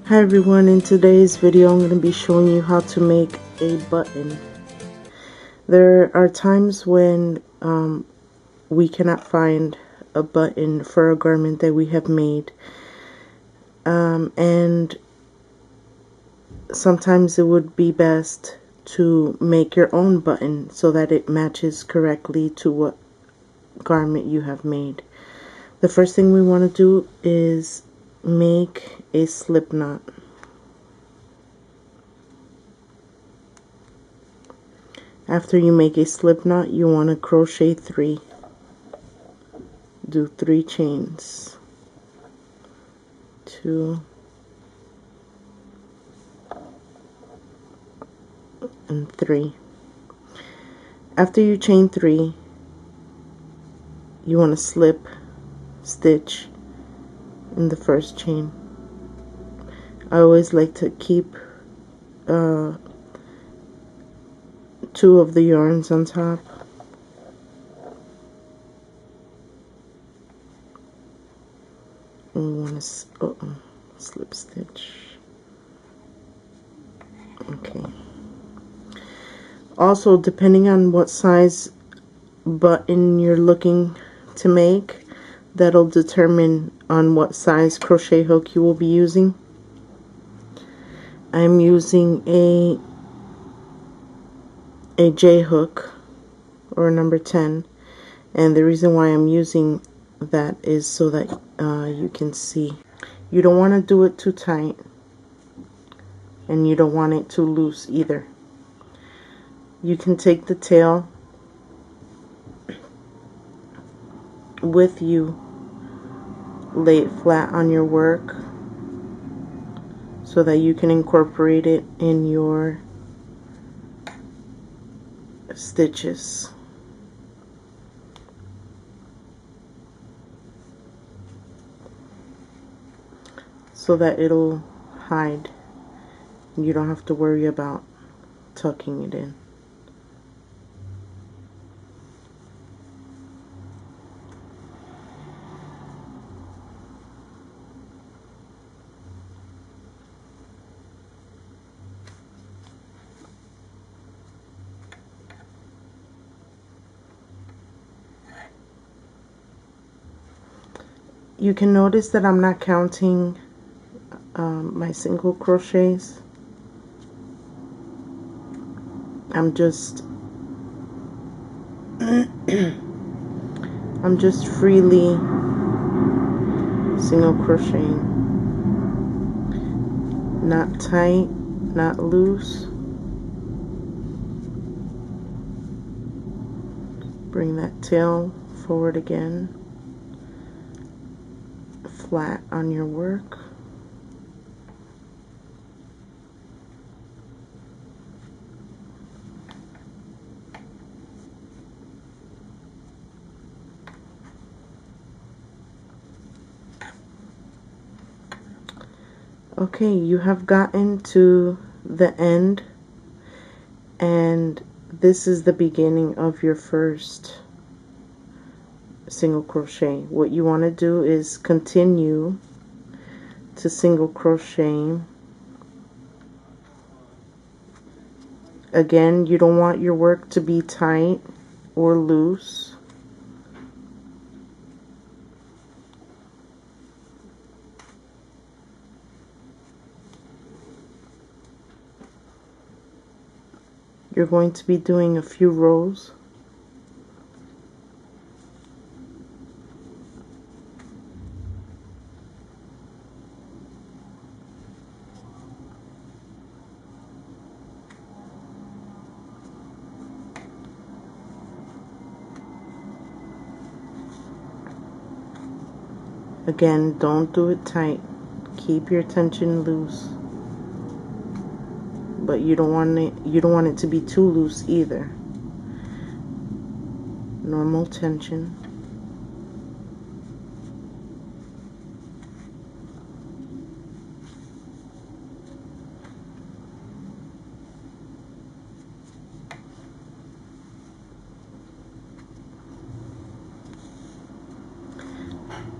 Hi everyone, in today's video I'm going to be showing you how to make a button. There are times when we cannot find a button for a garment that we have made, and sometimes it would be best to make your own button so that it matches correctly to what garment you have made. The first thing we want to do is make a slip knot. After you make a slip knot, you want to crochet 3. Do 3 chains. 2 and 3. After you chain 3, you want to slip stitch in the first chain. I always like to keep 2 of the yarns on top. And we want to slip stitch. Okay. Also, depending on what size button you're looking to make, that'll determine on what size crochet hook you will be using. I'm using a J hook, or number 10, and the reason why I'm using that is so that you can see. You don't want to do it too tight, and you don't want it too loose either. You can take the tail with you, lay it flat on your work so that you can incorporate it in your stitches. So that it'll hide. You don't have to worry about tucking it in. You can notice that I'm not counting my single crochets. I'm just freely single crocheting, not tight, not loose. Bring that tail forward again, flat on your work. Okay, you have gotten to the end, and this is the beginning of your first single crochet. What you want to do is continue to single crochet. Again, you don't want your work to be tight or loose. You're going to be doing a few rows. Again, don't do it tight. Keep your tension loose. But you don't want it to be too loose either. Normal tension.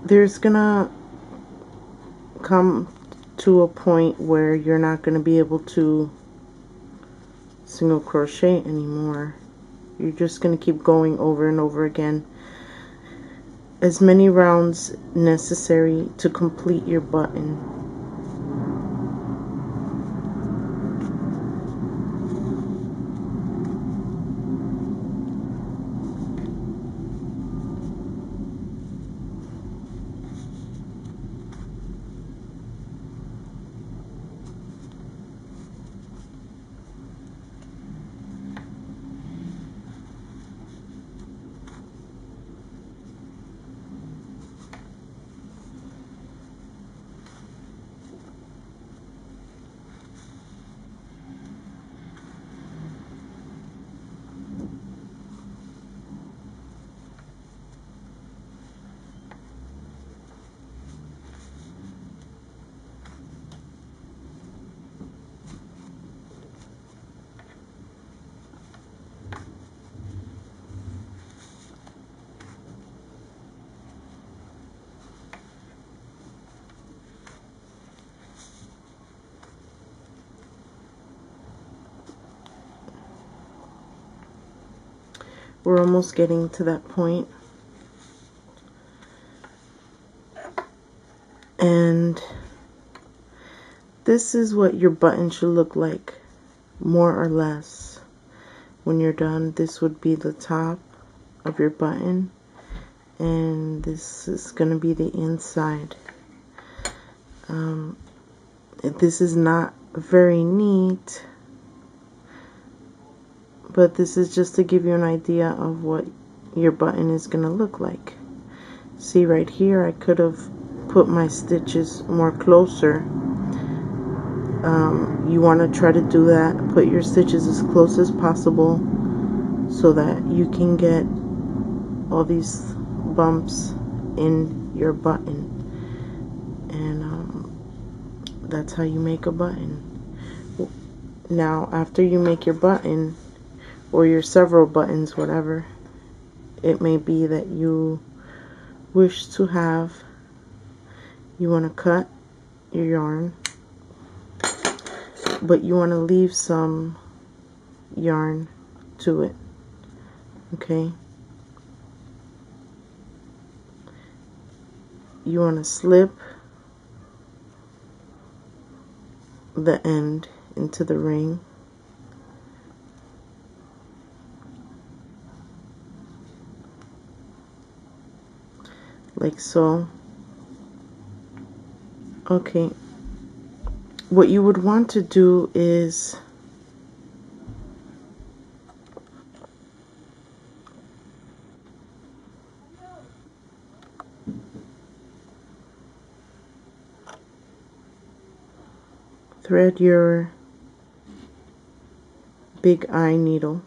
There's gonna come to a point where you're not going to be able to single crochet anymore. You're just going to keep going over and over again, as many rounds necessary to complete your button. We're almost getting to that point. And this is what your button should look like, more or less. When you're done, this would be the top of your button, and this is going to be the inside. This is not very neat, but this is just to give you an idea of what your button is going to look like. See right here, I could have put my stitches more closer. You want to try to do that. Put your stitches as close as possible so that you can get all these bumps in your button. And that's how you make a button. Now, after you make your button, or your several buttons, whatever it may be that you wish to have, you want to cut your yarn, but you want to leave some yarn to it. Okay, you want to slip the end into the ring, like so. Okay, what you would want to do is thread your big eye needle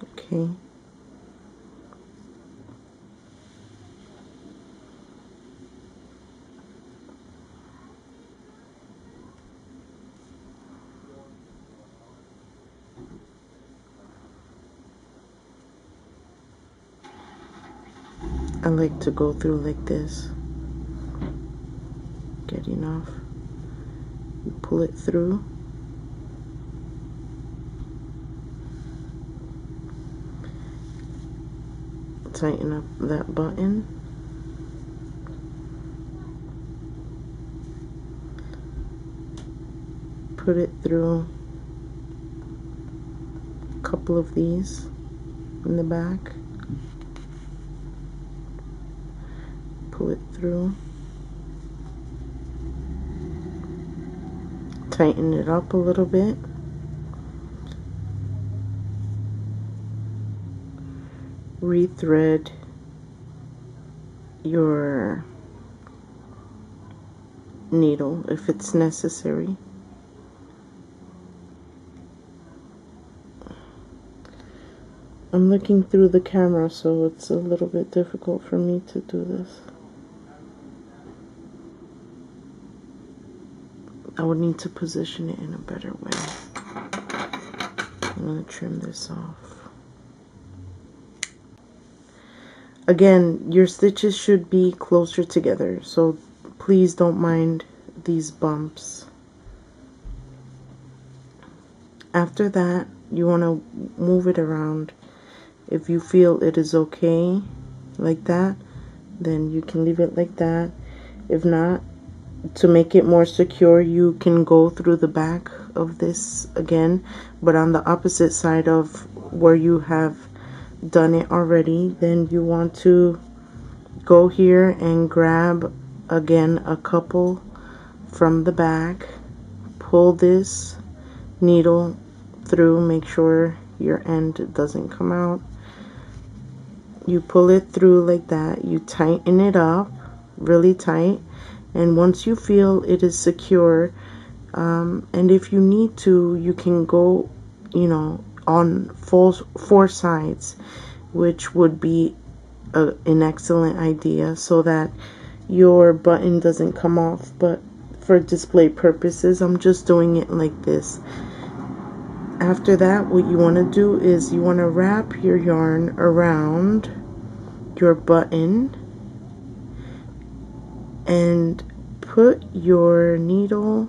okay. I like to go through like this, get enough, you pull it through, tighten up that button, put it through a couple of these in the back, pull it through, tighten it up a little bit, rethread your needle if it's necessary. I'm looking through the camera, so it's a little bit difficult for me to do this. I would need to position it in a better way. I'm going to trim this off. Again, your stitches should be closer together, so please don't mind these bumps. After that, you want to move it around. If you feel it is okay like that, then you can leave it like that. If not, to make it more secure, you can go through the back of this again, but on the opposite side of where you have done it already. Then you want to go here and grab again a couple from the back, pull this needle through, make sure your end doesn't come out. You pull it through like that, you tighten it up really tight, and once you feel it is secure, and if you need to, you can go, you know, on four sides, which would be an excellent idea, so that your button doesn't come off. But for display purposes, I'm just doing it like this. After that, what you want to do is you want to wrap your yarn around your button and put your needle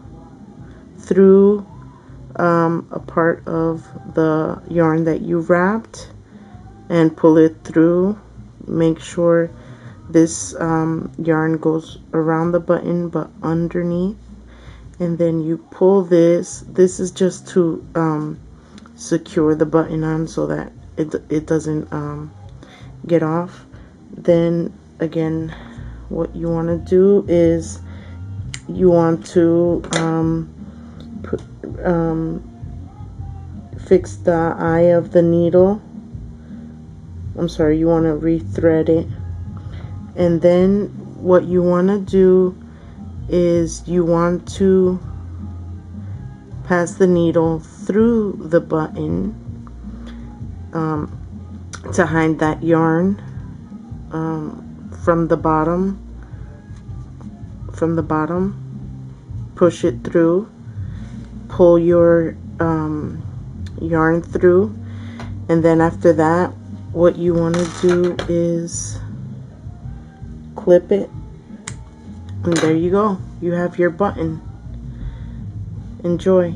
through a part of the yarn that you wrapped and pull it through. Make sure this yarn goes around the button but underneath, and then you pull this. This is just to secure the button on so that it doesn't get off. Then again, what you want to do is you want to fix the eye of the needle. I'm sorry, you want to rethread it. And then what you want to do is you want to pass the needle through the button to hide that yarn from the bottom. Push it through, pull your yarn through, and then after that, what you want to do is clip it, and there you go. You have your button. Enjoy.